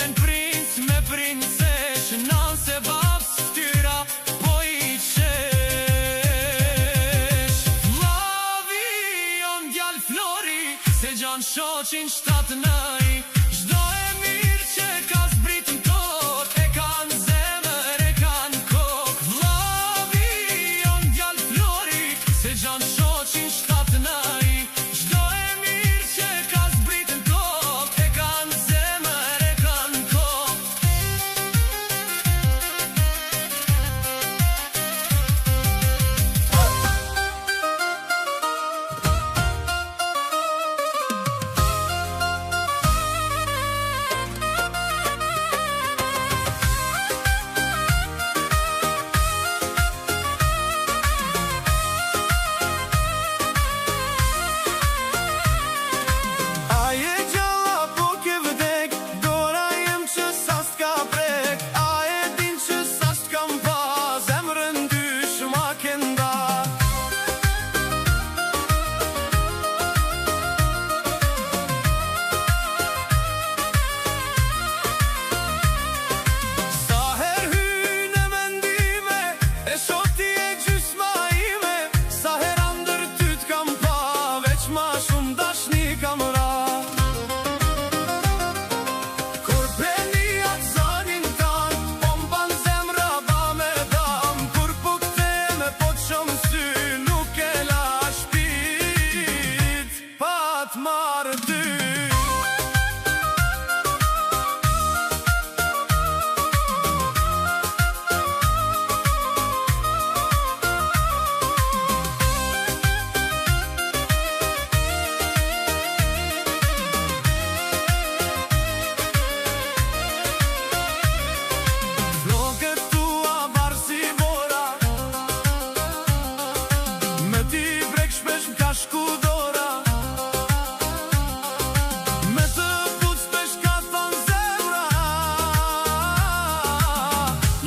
Vjen princ me princesh, nan se babs ftyra po i qesh. Vllavi jon djal Flori, se gjan shoqin 7-9. Çdo e mirë që ka zbritën tot, e kan zemër, e kan kokë. Vllavi jon djal Flori, se gjan shoqin 7-9. Çdo e mirë që ka zbritën tot, e kan zemër, e kan kokë.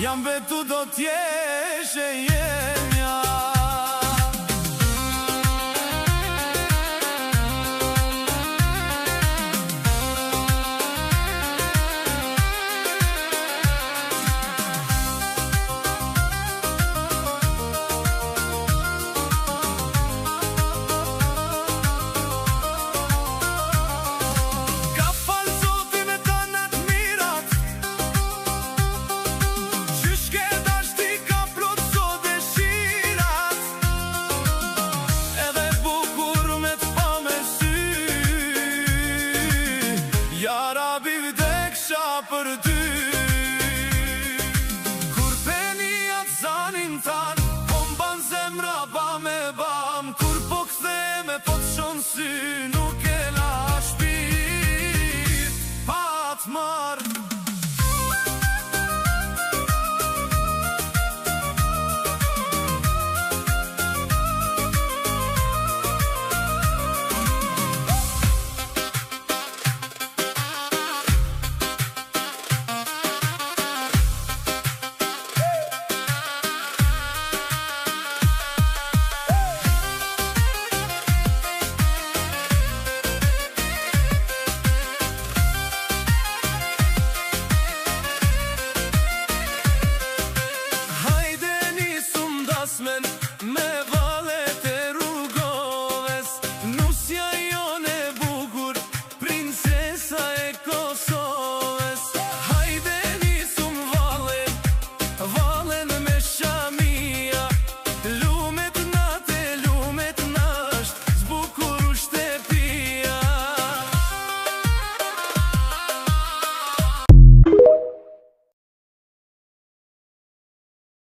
Jam vetu do t'jesh e jemja. Për ty kur penijat zanin tan, po m'ban zemra ba me bam. Kur po ktheme po t'shon sy, nuk e la shpirt pa t'marr.